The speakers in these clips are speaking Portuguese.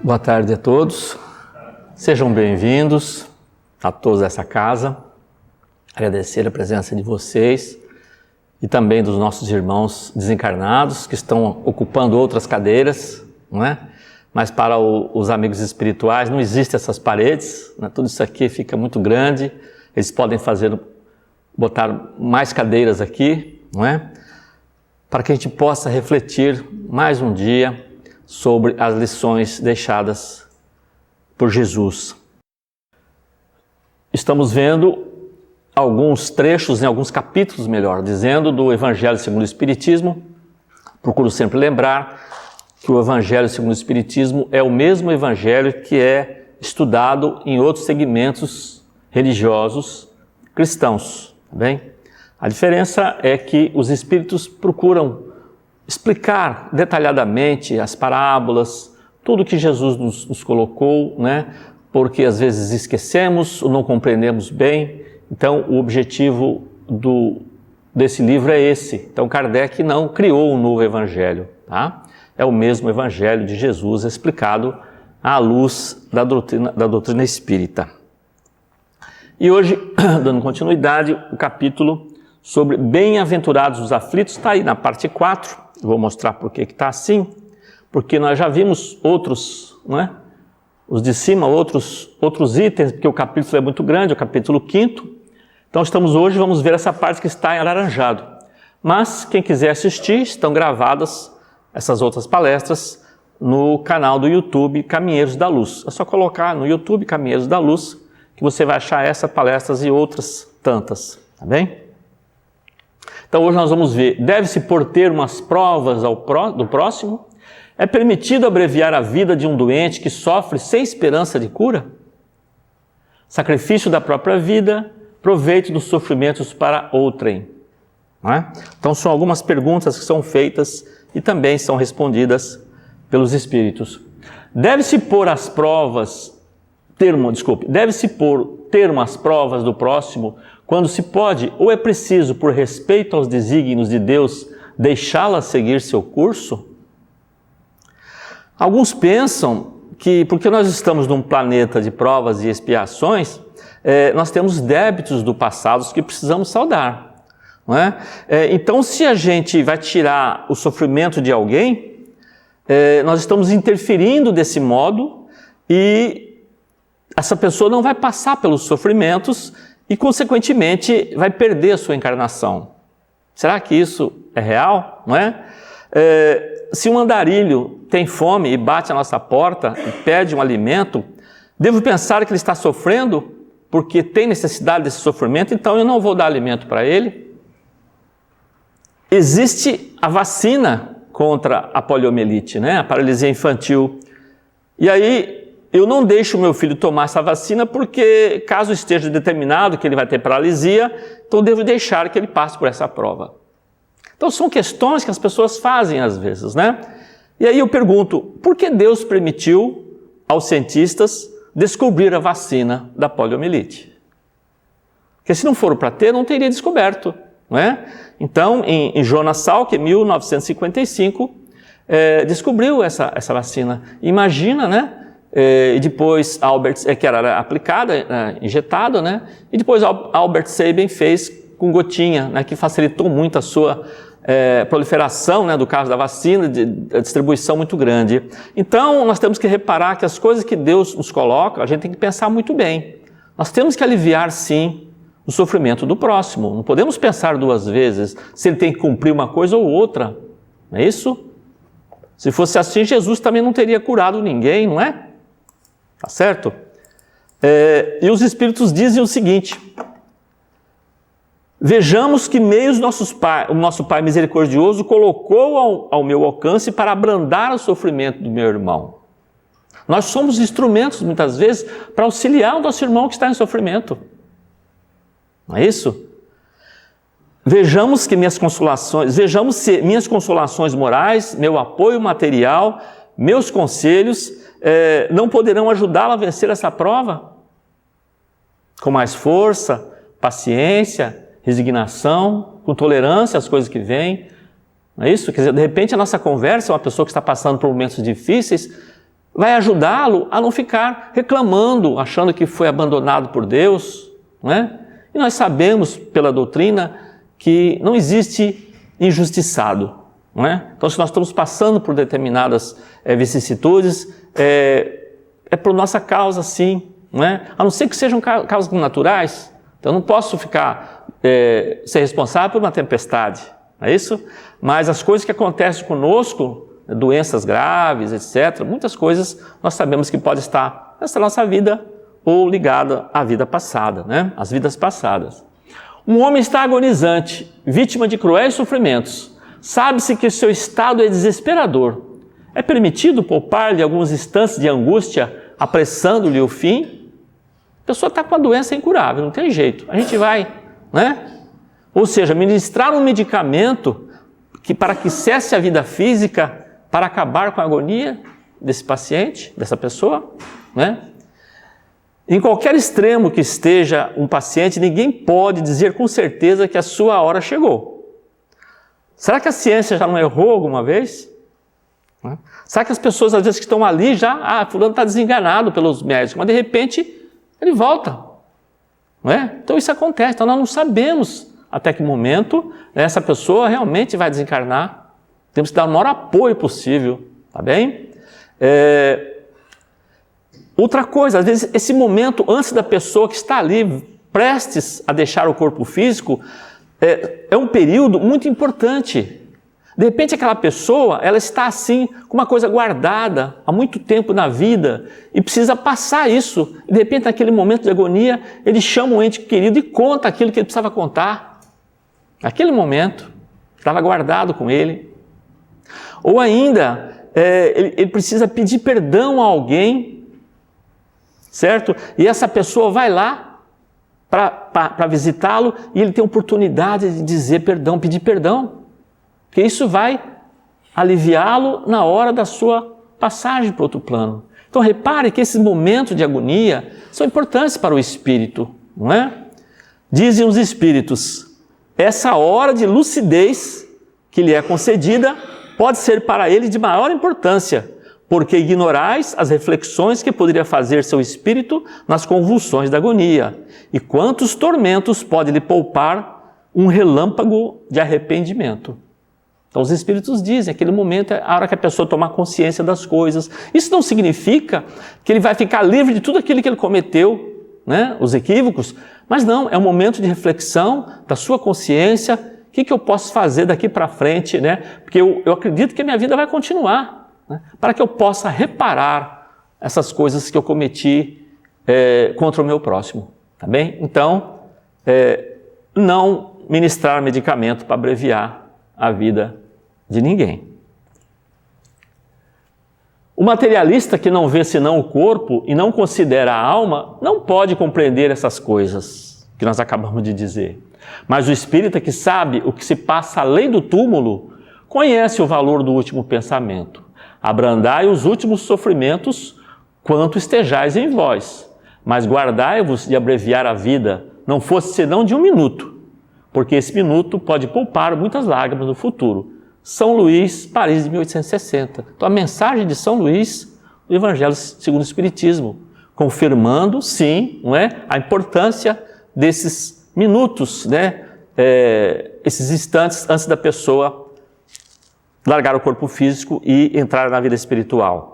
Boa tarde a todos, sejam bem-vindos a todos dessa casa, agradecer a presença de vocês e também dos nossos irmãos desencarnados que estão ocupando outras cadeiras, não é? Mas para os amigos espirituais não existem essas paredes, né? Tudo isso aqui fica muito grande, eles podem botar mais cadeiras aqui, não é? Para que a gente possa refletir mais um dia sobre as lições deixadas por Jesus. Estamos vendo alguns trechos, alguns capítulos, melhor dizendo, do Evangelho segundo o Espiritismo. Procuro sempre lembrar que o Evangelho segundo o Espiritismo é o mesmo Evangelho que é estudado em outros segmentos religiosos cristãos, tá bem? A diferença é que os espíritos procuram explicar detalhadamente as parábolas, tudo que Jesus nos colocou, né? Porque às vezes esquecemos ou não compreendemos bem. Então o objetivo desse livro é esse. Então Kardec não criou um novo evangelho, tá? É o mesmo evangelho de Jesus explicado à luz da doutrina espírita. E hoje, dando continuidade, o capítulo sobre bem-aventurados os aflitos está aí na parte 4. Vou mostrar por que está assim, porque nós já vimos outros, não é? Os de cima, outros itens, porque o capítulo é muito grande, o capítulo 5º. Então vamos ver essa parte que está em alaranjado. Mas quem quiser assistir, estão gravadas essas outras palestras no canal do YouTube Caminheiros da Luz. É só colocar no YouTube Caminheiros da Luz que você vai achar essas palestras e outras tantas, tá bem? Então hoje nós vamos ver, deve-se pôr termos às provas do próximo? É permitido abreviar a vida de um doente que sofre sem esperança de cura? Sacrifício da própria vida, proveito dos sofrimentos para outrem. Não é? Então são algumas perguntas que são feitas e também são respondidas pelos espíritos. Deve-se pôr termo às provas do próximo quando se pode ou é preciso, por respeito aos desígnios de Deus, deixá-la seguir seu curso? Alguns pensam que, porque nós estamos num planeta de provas e expiações, nós temos débitos do passado que precisamos saldar, não é? Então, se a gente vai tirar o sofrimento de alguém, nós estamos interferindo desse modo e essa pessoa não vai passar pelos sofrimentos e, consequentemente, vai perder a sua encarnação. Será que isso é real? Não é? Se um andarilho tem fome e bate à nossa porta e pede um alimento, devo pensar que ele está sofrendo porque tem necessidade desse sofrimento, então eu não vou dar alimento para ele? Existe a vacina contra a poliomielite, né? A paralisia infantil. E aí eu não deixo o meu filho tomar essa vacina porque, caso esteja determinado que ele vai ter paralisia, então eu devo deixar que ele passe por essa prova. Então são questões que as pessoas fazem às vezes, né? E aí eu pergunto, por que Deus permitiu aos cientistas descobrir a vacina da poliomielite? Porque se não for para ter, não teria descoberto, não é? Então, em Jonas Salk, em 1955, descobriu essa vacina. Imagina, né? E depois que era aplicada, injetada, né? E depois Albert Sabin fez com gotinha, né? Que facilitou muito a sua proliferação, né? Do caso da vacina, a distribuição muito grande. Então, nós temos que reparar que as coisas que Deus nos coloca, a gente tem que pensar muito bem. Nós temos que aliviar, sim, o sofrimento do próximo. Não podemos pensar duas vezes se ele tem que cumprir uma coisa ou outra. Não é isso? Se fosse assim, Jesus também não teria curado ninguém, não é? Tá certo? E os espíritos dizem o seguinte: vejamos que meios o nosso Pai misericordioso colocou ao meu alcance para abrandar o sofrimento do meu irmão. Nós somos instrumentos, muitas vezes, para auxiliar o nosso irmão que está em sofrimento. Não é isso? Vejamos se minhas consolações morais, meu apoio material, meus conselhos não poderão ajudá-lo a vencer essa prova? Com mais força, paciência, resignação, com tolerância às coisas que vêm. Não é isso? Quer dizer, de repente a nossa conversa, uma pessoa que está passando por momentos difíceis, vai ajudá-lo a não ficar reclamando, achando que foi abandonado por Deus, não é? E nós sabemos pela doutrina que não existe injustiçado, não é? Então, se nós estamos passando por determinadas vicissitudes, é por nossa causa, sim, não é? A não ser que sejam causas naturais. Então, eu não posso ficar ser responsável por uma tempestade, não é isso? Mas as coisas que acontecem conosco, doenças graves, etc., muitas coisas nós sabemos que pode estar nessa nossa vida ou ligada à vida passada, né? Às vidas passadas. Um homem está agonizante, vítima de cruéis sofrimentos. Sabe-se que o seu estado é desesperador. É permitido poupar-lhe alguns instantes de angústia, apressando-lhe o fim? A pessoa está com uma doença incurável, não tem jeito. A gente vai, né? Ou seja, ministrar um medicamento para que cesse a vida física, para acabar com a agonia desse paciente, dessa pessoa, né? Em qualquer extremo que esteja um paciente, ninguém pode dizer com certeza que a sua hora chegou. Será que a ciência já não errou alguma vez? Será que as pessoas, às vezes, que estão ali já, fulano está desenganado pelos médicos, mas de repente ele volta, não é? Então isso acontece, então nós não sabemos até que momento essa pessoa realmente vai desencarnar. Temos que dar o maior apoio possível, tá bem? Outra coisa, às vezes esse momento antes da pessoa que está ali prestes a deixar o corpo físico é um período muito importante. De repente aquela pessoa, ela está assim, com uma coisa guardada há muito tempo na vida e precisa passar isso. E de repente naquele momento de agonia, ele chama um ente querido e conta aquilo que ele precisava contar. Naquele momento, estava guardado com ele. Ou ainda, ele precisa pedir perdão a alguém, certo? E essa pessoa vai lá para visitá-lo e ele tem a oportunidade de dizer perdão, pedir perdão. Porque isso vai aliviá-lo na hora da sua passagem para outro plano. Então repare que esses momentos de agonia são importantes para o espírito, não é? Dizem os espíritos, essa hora de lucidez que lhe é concedida pode ser para ele de maior importância, porque ignorais as reflexões que poderia fazer seu espírito nas convulsões da agonia, e quantos tormentos pode lhe poupar um relâmpago de arrependimento. Então os espíritos dizem, aquele momento é a hora que a pessoa tomar consciência das coisas. Isso não significa que ele vai ficar livre de tudo aquilo que ele cometeu, né? Os equívocos, mas não, é um momento de reflexão da sua consciência. O que eu posso fazer daqui para frente, né? Porque eu acredito que a minha vida vai continuar, né? Para que eu possa reparar essas coisas que eu cometi contra o meu próximo, tá bem? Então, não ministrar medicamento para abreviar a vida de ninguém. O materialista que não vê senão o corpo e não considera a alma, não pode compreender essas coisas que nós acabamos de dizer. Mas o espírita que sabe o que se passa além do túmulo, conhece o valor do último pensamento. Abrandai os últimos sofrimentos quanto estejais em vós, mas guardai-vos de abreviar a vida, não fosse senão de 1 minuto, porque esse minuto pode poupar muitas lágrimas no futuro. São Luís, Paris, de 1860. Então a mensagem de São Luís, do Evangelho segundo o Espiritismo, confirmando, sim, não é, a importância desses minutos, né, esses instantes antes da pessoa largar o corpo físico e entrar na vida espiritual.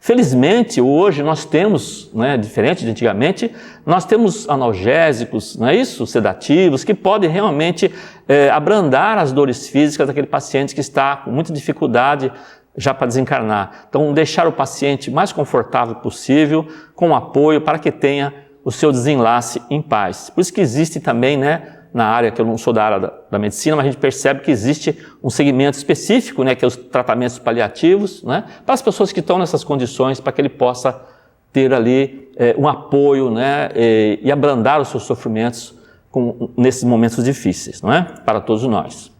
Felizmente, hoje nós temos, né, diferente de antigamente, nós temos analgésicos, não é isso? Sedativos, que podem realmente abrandar as dores físicas daquele paciente que está com muita dificuldade já para desencarnar. Então, deixar o paciente mais confortável possível, com apoio, para que tenha o seu desenlace em paz. Por isso que existe também, né, na área, que eu não sou da área da medicina, mas a gente percebe que existe um segmento específico, né, que é os tratamentos paliativos, né, para as pessoas que estão nessas condições, para que ele possa ter ali um apoio, né, e abrandar os seus sofrimentos nesses momentos difíceis, não é? Para todos nós.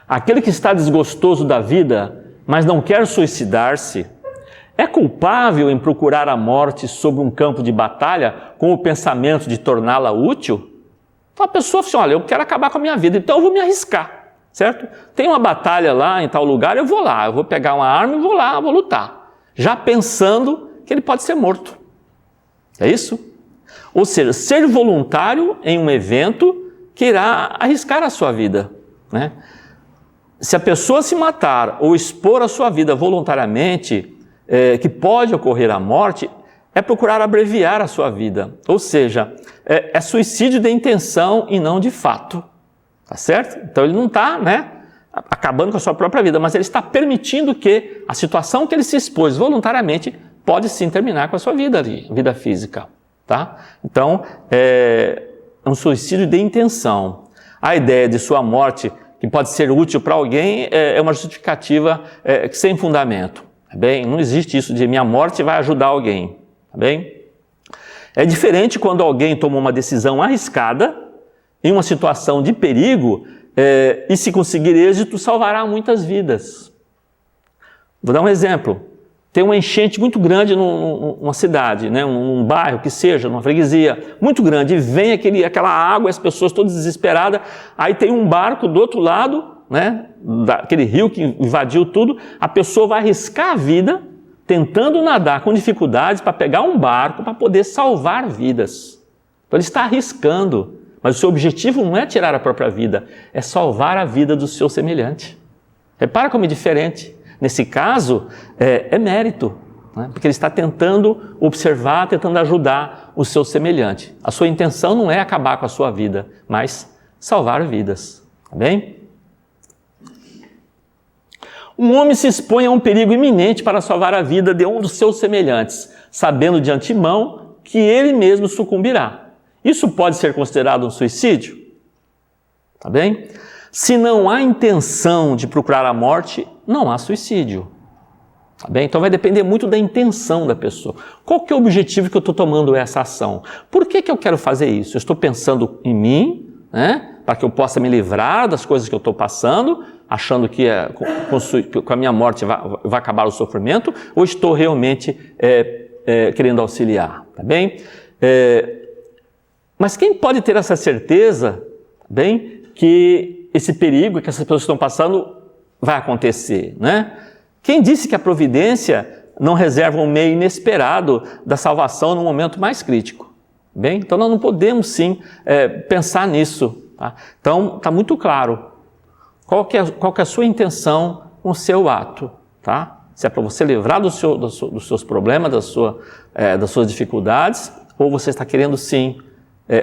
Aquele que está desgostoso da vida, mas não quer suicidar-se, é culpável em procurar a morte sobre um campo de batalha com o pensamento de torná-la útil? Então a pessoa fala assim, olha, eu quero acabar com a minha vida, então eu vou me arriscar, certo? Tem uma batalha lá em tal lugar, eu vou lá, eu vou pegar uma arma e vou lá, vou lutar. já pensando que ele pode ser morto. É isso? Ou seja, ser voluntário em um evento que irá arriscar a sua vida, né? Se a pessoa se matar ou expor a sua vida voluntariamente, que pode ocorrer a morte, é procurar abreviar a sua vida. Ou seja, é suicídio de intenção e não de fato. Tá certo? Então ele não está, né, acabando com a sua própria vida, mas ele está permitindo que a situação que ele se expôs voluntariamente pode sim terminar com a sua vida ali, vida física. Tá? Então, é um suicídio de intenção. A ideia de sua morte, que pode ser útil para alguém, é uma justificativa sem fundamento. Tá bem? Não existe isso de minha morte vai ajudar alguém. Tá bem? É diferente quando alguém toma uma decisão arriscada, em uma situação de perigo, e se conseguir êxito, salvará muitas vidas. Vou dar um exemplo. Tem uma enchente muito grande numa cidade, né, num bairro que seja, numa freguesia muito grande, e vem aquela água, as pessoas todas desesperadas, aí tem um barco do outro lado, né, daquele rio que invadiu tudo, a pessoa vai arriscar a vida, tentando nadar com dificuldades para pegar um barco para poder salvar vidas. Então ele está arriscando, mas o seu objetivo não é tirar a própria vida, é salvar a vida do seu semelhante. Repara como é diferente. Nesse caso, é mérito, né? Porque ele está tentando observar, tentando ajudar o seu semelhante. A sua intenção não é acabar com a sua vida, mas salvar vidas. Tá bem? Um homem se expõe a um perigo iminente para salvar a vida de um dos seus semelhantes, sabendo de antemão que ele mesmo sucumbirá. Isso pode ser considerado um suicídio? Tá bem? Se não há intenção de procurar a morte, não há suicídio. Tá bem? Então vai depender muito da intenção da pessoa. Qual que é o objetivo que eu estou tomando essa ação? Por que eu quero fazer isso? Eu estou pensando em mim, né? Para que eu possa me livrar das coisas que eu estou passando, achando que com a minha morte vai acabar o sofrimento, ou estou realmente querendo auxiliar? Tá bem? Mas quem pode ter essa certeza, bem, que esse perigo que essas pessoas estão passando vai acontecer, né? Quem disse que a providência não reserva um meio inesperado da salvação no momento mais crítico? Bem, então nós não podemos sim pensar nisso. Tá? Então está muito claro qual que é a sua intenção com o seu ato. Tá? Se é para você livrar dos seus problemas, das suas dificuldades, ou você está querendo sim,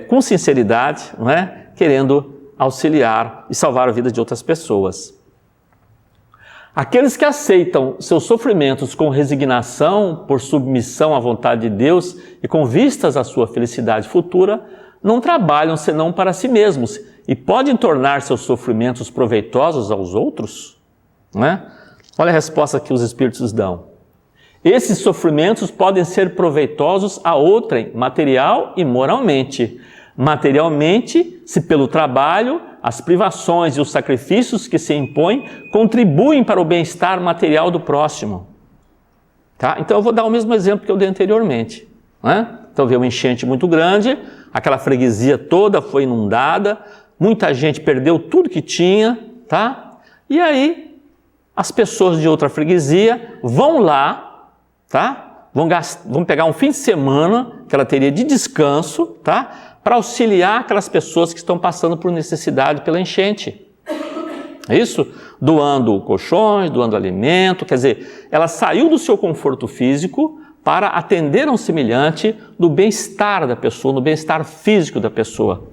com sinceridade, não é? Querendo auxiliar e salvar a vida de outras pessoas. Aqueles que aceitam seus sofrimentos com resignação, por submissão à vontade de Deus e com vistas à sua felicidade futura, não trabalham senão para si mesmos e podem tornar seus sofrimentos proveitosos aos outros? Não é? Olha a resposta que os Espíritos dão. Esses sofrimentos podem ser proveitosos a outrem, material e moralmente. Materialmente, se pelo trabalho, as privações e os sacrifícios que se impõem contribuem para o bem-estar material do próximo. Tá? Então eu vou dar o mesmo exemplo que eu dei anteriormente. Né? Então veio uma enchente muito grande, aquela freguesia toda foi inundada, muita gente perdeu tudo que tinha, tá? E aí as pessoas de outra freguesia vão lá, tá? Vão pegar um fim de semana que ela teria de descanso, tá? Para auxiliar aquelas pessoas que estão passando por necessidade pela enchente. É isso? Doando colchões, doando alimento, quer dizer, ela saiu do seu conforto físico para atender a um semelhante no bem-estar da pessoa, no bem-estar físico da pessoa.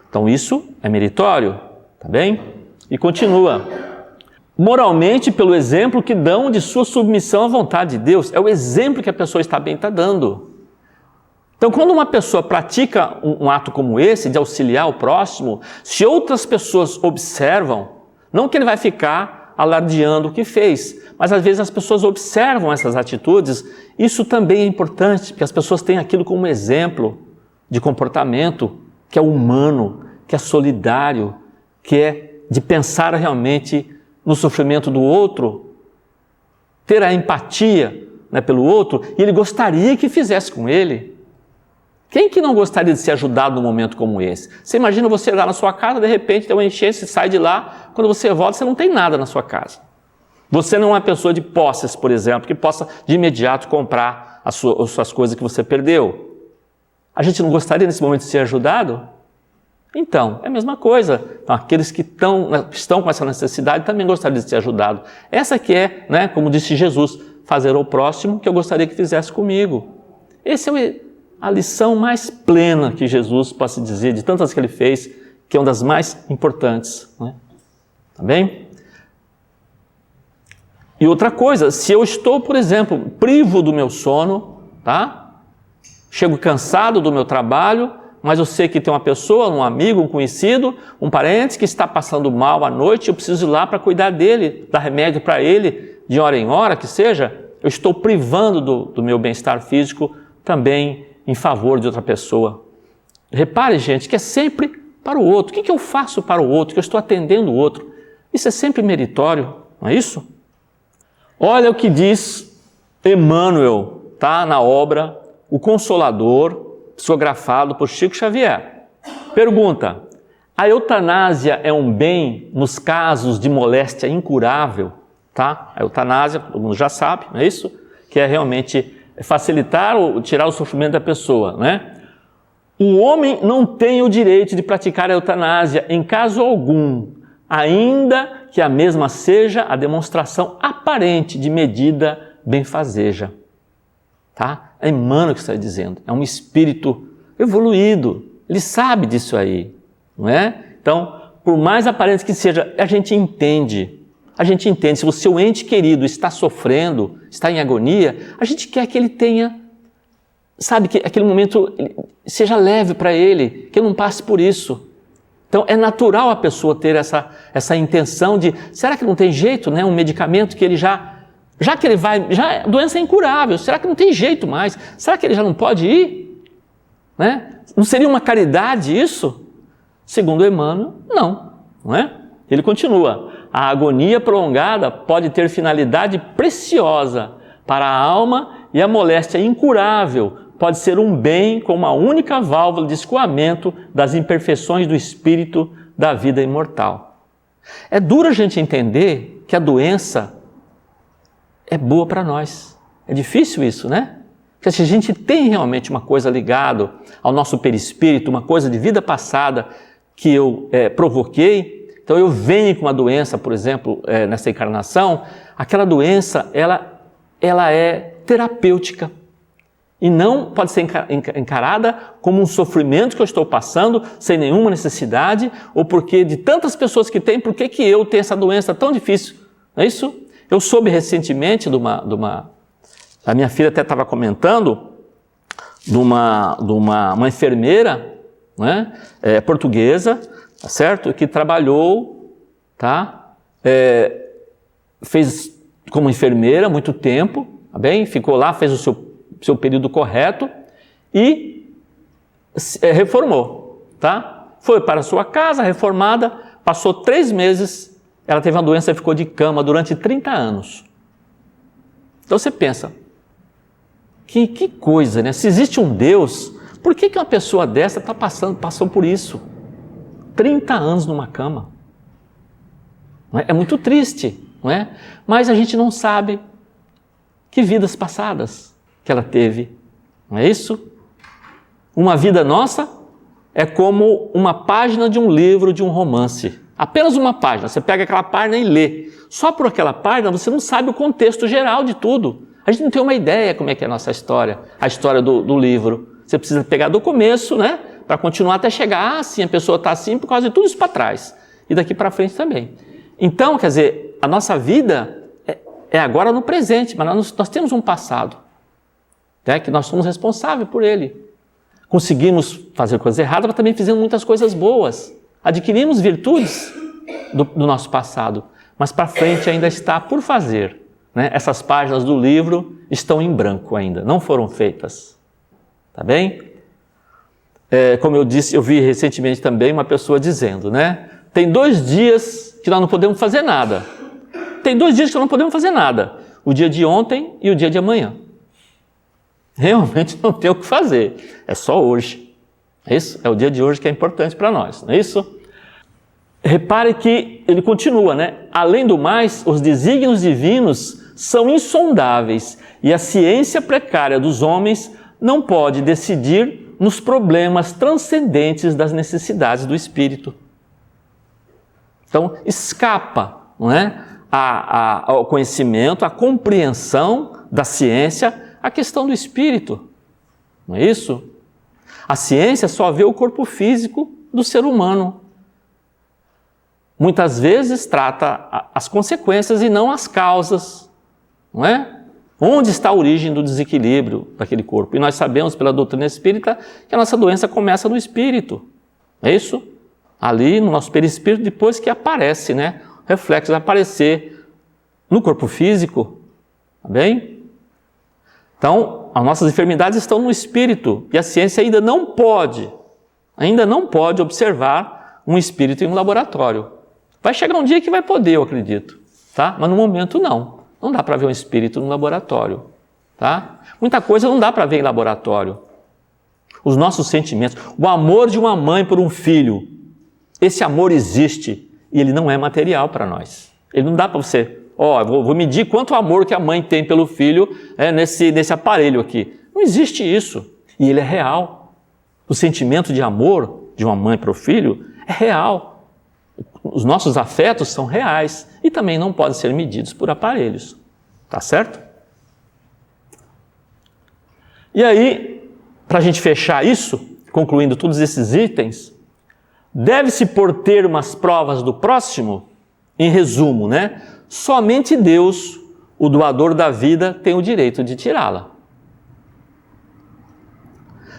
Então isso é meritório, tá bem? E continua. Moralmente, pelo exemplo que dão de sua submissão à vontade de Deus, é o exemplo que a pessoa está dando. Então, quando uma pessoa pratica um ato como esse, de auxiliar o próximo, se outras pessoas observam, não que ele vai ficar alardeando o que fez, mas às vezes as pessoas observam essas atitudes, isso também é importante, porque as pessoas têm aquilo como exemplo de comportamento que é humano, que é solidário, que é de pensar realmente no sofrimento do outro, ter a empatia, né, pelo outro, e ele gostaria que fizesse com ele. Quem que não gostaria de ser ajudado num momento como esse? Você imagina você lá na sua casa, de repente tem uma enchente, você sai de lá, quando você volta você não tem nada na sua casa. Você não é uma pessoa de posses, por exemplo, que possa de imediato comprar as suas coisas que você perdeu. A gente não gostaria nesse momento de ser ajudado? Então, é a mesma coisa. Então, aqueles que estão com essa necessidade também gostariam de ser ajudados. Essa que é, né, como disse Jesus, fazer ao próximo que eu gostaria que fizesse comigo. Essa é a lição mais plena que Jesus pode dizer, de tantas que ele fez, que é uma das mais importantes. Né? Tá bem? E outra coisa, se eu estou, por exemplo, privo do meu sono, tá? Chego cansado do meu trabalho, mas eu sei que tem uma pessoa, um amigo, um conhecido, um parente que está passando mal à noite, eu preciso ir lá para cuidar dele, dar remédio para ele, de hora em hora, que seja, eu estou privando do meu bem-estar físico também em favor de outra pessoa. Repare, gente, que é sempre para o outro. O que eu faço para o outro? Que eu estou atendendo o outro. Isso é sempre meritório, não é isso? Olha o que diz Emmanuel, tá? Na obra O Consolador, psicografado por Chico Xavier. Pergunta: a eutanásia é um bem nos casos de moléstia incurável? Tá? A eutanásia, todo mundo já sabe, não é isso? Que é realmente facilitar ou tirar o sofrimento da pessoa, né? O homem não tem o direito de praticar a eutanásia em caso algum, ainda que a mesma seja a demonstração aparente de medida benfazeja. Tá? É Emmanuel que está dizendo, é um espírito evoluído, ele sabe disso aí, não é? Então, por mais aparente que seja, a gente entende, se o seu ente querido está sofrendo, está em agonia, a gente quer que ele tenha, sabe, que aquele momento seja leve para ele, que ele não passe por isso. Então, é natural a pessoa ter essa intenção de, será que não tem jeito, né? Um medicamento que ele já que ele vai, a doença é incurável, será que não tem jeito mais? Será que ele já não pode ir? Né? Não seria uma caridade isso? Segundo Emmanuel, não é? Ele continua, a agonia prolongada pode ter finalidade preciosa para a alma e a moléstia incurável pode ser um bem com uma única válvula de escoamento das imperfeições do espírito da vida imortal. É duro a gente entender que a doença é boa para nós. É difícil isso, né? Porque se a gente tem realmente uma coisa ligada ao nosso perispírito, uma coisa de vida passada que eu provoquei, então eu venho com uma doença, por exemplo, nessa encarnação, aquela doença, ela é terapêutica e não pode ser encarada como um sofrimento que eu estou passando sem nenhuma necessidade ou porque de tantas pessoas que têm, por que eu tenho essa doença tão difícil? Não é isso? Eu soube recentemente a minha filha até estava comentando de uma enfermeira, né, portuguesa, tá certo? Que trabalhou, tá? Fez como enfermeira muito tempo, tá bem? Ficou lá, fez o seu período correto e reformou, tá? Foi para a sua casa, reformada, passou 3 meses, ela teve uma doença e ficou de cama durante 30 anos. Então você pensa, que coisa, né? Se existe um Deus, por que uma pessoa dessa passou por isso? 30 anos numa cama. Não é? É muito triste, não é? Mas a gente não sabe que vidas passadas que ela teve, não é isso? Uma vida nossa é como uma página de um livro, de um romance. Apenas uma página, você pega aquela página e lê. Só por aquela página você não sabe o contexto geral de tudo. A gente não tem uma ideia como é que é a nossa história, a história do livro. Você precisa pegar do começo, né? Para continuar até chegar, sim, a pessoa está assim por causa de tudo isso para trás. E daqui para frente também. Então, quer dizer, a nossa vida é agora no presente, mas nós temos um passado, né? Que nós somos responsáveis por ele. Conseguimos fazer coisas erradas, mas também fizemos muitas coisas boas. Adquirimos virtudes do nosso passado, mas para frente ainda está por fazer, né? Essas páginas do livro estão em branco ainda, não foram feitas. Tá bem? Como eu disse, eu vi recentemente também uma pessoa dizendo, né? Tem 2 dias que nós não podemos fazer nada. Tem 2 dias que nós não podemos fazer nada. O dia de ontem e o dia de amanhã. Realmente não tem o que fazer. É só hoje. Isso é o dia de hoje que é importante para nós, não é isso? repare que ele continua, né? Além do mais, os desígnios divinos são insondáveis e a ciência precária dos homens não pode decidir nos problemas transcendentes das necessidades do espírito. Então, escapa, não é? Ao conhecimento, à compreensão da ciência, a questão do espírito. Não é isso? A ciência só vê o corpo físico do ser humano. Muitas vezes trata as consequências e não as causas. Não é? Onde está a origem do desequilíbrio daquele corpo? E nós sabemos pela doutrina espírita que a nossa doença começa no espírito. É isso? Ali no nosso perispírito, depois que aparece, né? Reflexos aparecer no corpo físico. Tá bem? Então, as nossas enfermidades estão no espírito e a ciência ainda não pode observar um espírito em um laboratório. Vai chegar um dia que vai poder, eu acredito, tá? Mas no momento não. Não dá para ver um espírito no laboratório, tá? Muita coisa não dá para ver em laboratório. Os nossos sentimentos, o amor de uma mãe por um filho, esse amor existe e ele não é material para nós. Ele não dá para você, vou medir quanto amor que a mãe tem pelo filho nesse aparelho aqui. Não existe isso. E ele é real. O sentimento de amor de uma mãe para o filho é real. Os nossos afetos são reais e também não podem ser medidos por aparelhos. Tá certo? E aí, para a gente fechar isso, concluindo todos esses itens, deve-se por termos provas do próximo? Em resumo, né? Somente Deus, o doador da vida, tem o direito de tirá-la.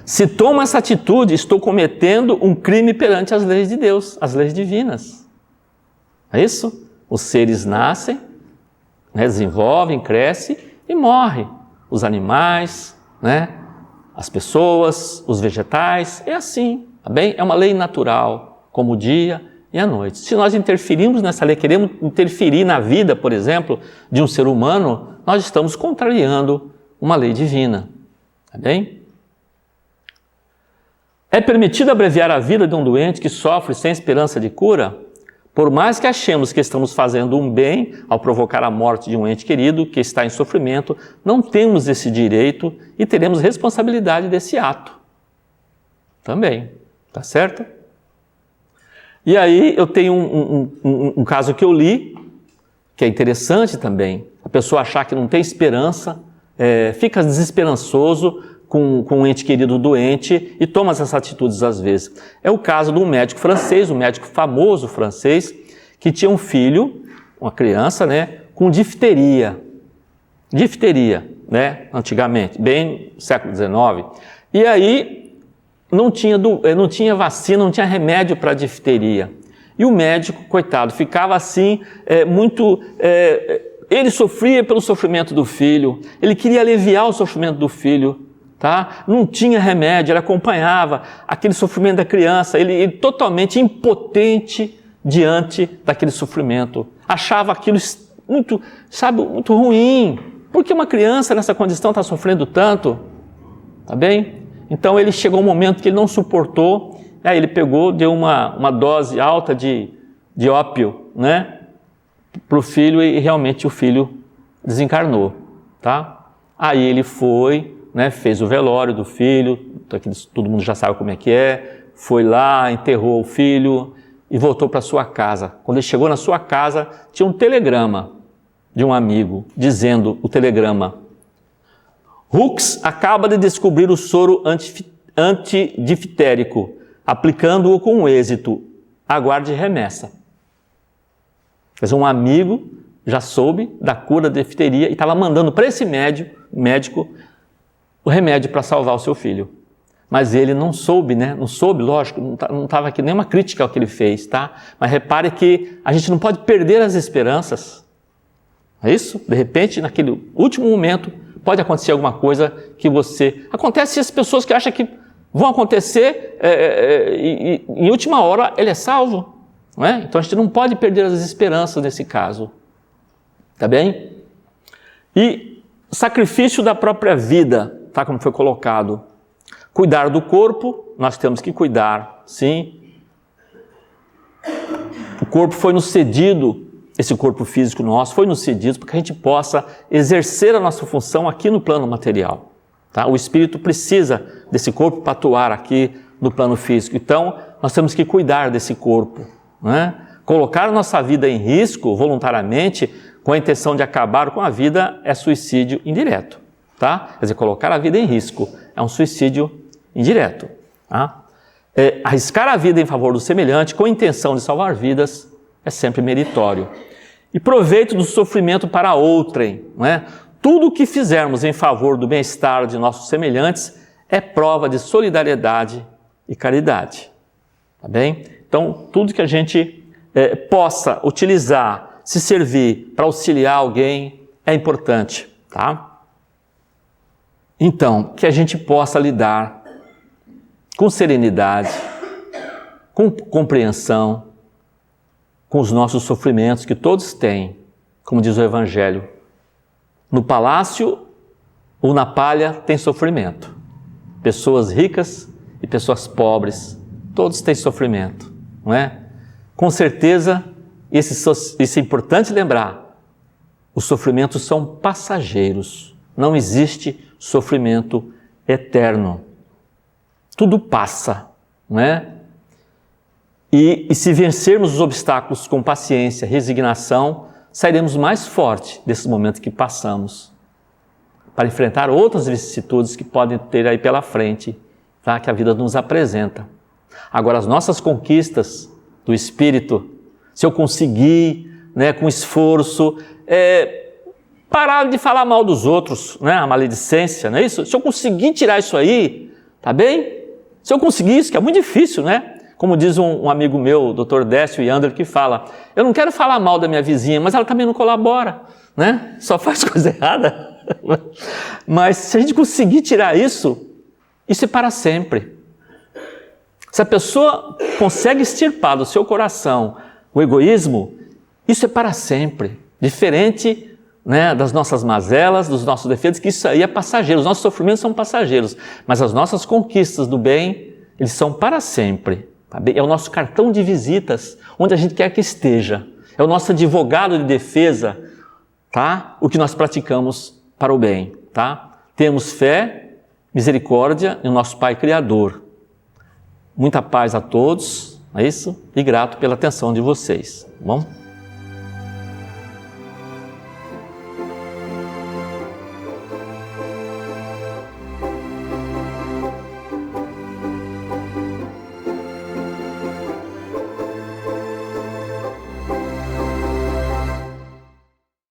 Se tomo essa atitude, estou cometendo um crime perante as leis de Deus, as leis divinas. É isso? Os seres nascem, desenvolvem, crescem e morrem. Os animais, as pessoas, os vegetais, é assim, tá bem? É uma lei natural, como o dia e a noite. Se nós interferimos nessa lei, queremos interferir na vida, por exemplo, de um ser humano, nós estamos contrariando uma lei divina, tá bem? É permitido abreviar a vida de um doente que sofre sem esperança de cura? Por mais que achemos que estamos fazendo um bem ao provocar a morte de um ente querido que está em sofrimento, não temos esse direito e teremos responsabilidade desse ato. Também, tá certo? E aí eu tenho um caso que eu li, que é interessante também. A pessoa achar que não tem esperança, fica desesperançoso com um ente querido doente e toma essas atitudes às vezes. É o caso de um médico francês, um médico famoso francês, que tinha um filho, uma criança, com difteria. Difteria, antigamente, bem no século XIX. E aí não tinha vacina, não tinha remédio para a difteria. E o médico, coitado, ficava assim, ele sofria pelo sofrimento do filho, ele queria aliviar o sofrimento do filho. Tá? Não tinha remédio, ele acompanhava aquele sofrimento da criança, ele totalmente impotente diante daquele sofrimento. Achava aquilo muito ruim. Por que uma criança nessa condição está sofrendo tanto? Tá bem? Então ele chegou um momento que ele não suportou, aí ele pegou, deu uma dose alta de ópio, para o filho e realmente o filho desencarnou. Tá? Aí ele foi, fez o velório do filho, todo mundo já sabe como é que é, foi lá, enterrou o filho e voltou para sua casa. Quando ele chegou na sua casa, tinha um telegrama de um amigo, dizendo o telegrama: Hux acaba de descobrir o soro antidiftérico, aplicando-o com êxito, aguarde remessa. Quer dizer, um amigo já soube da cura da difteria e estava mandando para esse médico o remédio para salvar o seu filho. Mas ele não soube, Não soube, lógico, não estava aqui nenhuma crítica ao que ele fez, tá? Mas repare que a gente não pode perder as esperanças. É isso? De repente, naquele último momento, pode acontecer alguma coisa que você... Acontece as pessoas que acham que vão acontecer e em última hora ele é salvo. Não é? Então a gente não pode perder as esperanças nesse caso. Tá bem? E sacrifício da própria vida, tá? Como foi colocado. Cuidar do corpo, nós temos que cuidar, sim. O corpo foi nos cedido, esse corpo físico nosso foi nos cedido para que a gente possa exercer a nossa função aqui no plano material. Tá? O espírito precisa desse corpo para atuar aqui no plano físico. Então, nós temos que cuidar desse corpo, né? Colocar nossa vida em risco voluntariamente com a intenção de acabar com a vida é suicídio indireto. Tá? Quer dizer, colocar a vida em risco é um suicídio indireto. Tá? Arriscar a vida em favor do semelhante com a intenção de salvar vidas é sempre meritório. E proveito do sofrimento para outrem, né? Tudo o que fizermos em favor do bem-estar de nossos semelhantes é prova de solidariedade e caridade. Tá bem? Então, tudo que a gente possa utilizar, se servir para auxiliar alguém é importante. Tá? Então, que a gente possa lidar com serenidade, com compreensão, com os nossos sofrimentos que todos têm, como diz o Evangelho. No palácio ou na palha tem sofrimento. Pessoas ricas e pessoas pobres, todos têm sofrimento, não é? Com certeza, isso é importante lembrar, os sofrimentos são passageiros, não existe sofrimento eterno. Tudo passa, não é? E se vencermos os obstáculos com paciência, resignação, sairemos mais forte desses momentos que passamos, para enfrentar outras vicissitudes que podem ter aí pela frente, tá? Que a vida nos apresenta. Agora, as nossas conquistas do espírito, se eu conseguir, né, com esforço, parar de falar mal dos outros, né, a maledicência, não é isso? Se eu conseguir tirar isso aí, tá bem? Se eu conseguir isso, que é muito difícil, né? Como diz um amigo meu, o Dr. Décio Yander, que fala, eu não quero falar mal da minha vizinha, mas ela também não colabora, né? Só faz coisa errada. Mas se a gente conseguir tirar isso é para sempre. Se a pessoa consegue extirpar do seu coração o egoísmo, isso é para sempre. Diferente, né, das nossas mazelas, dos nossos defeitos, que isso aí é passageiro. Os nossos sofrimentos são passageiros, mas as nossas conquistas do bem, eles são para sempre. Tá bem? É o nosso cartão de visitas, onde a gente quer que esteja. É o nosso advogado de defesa, tá? O que nós praticamos para o bem. Tá? Temos fé, misericórdia no nosso Pai Criador. Muita paz a todos, é isso? E grato pela atenção de vocês. Tá bom?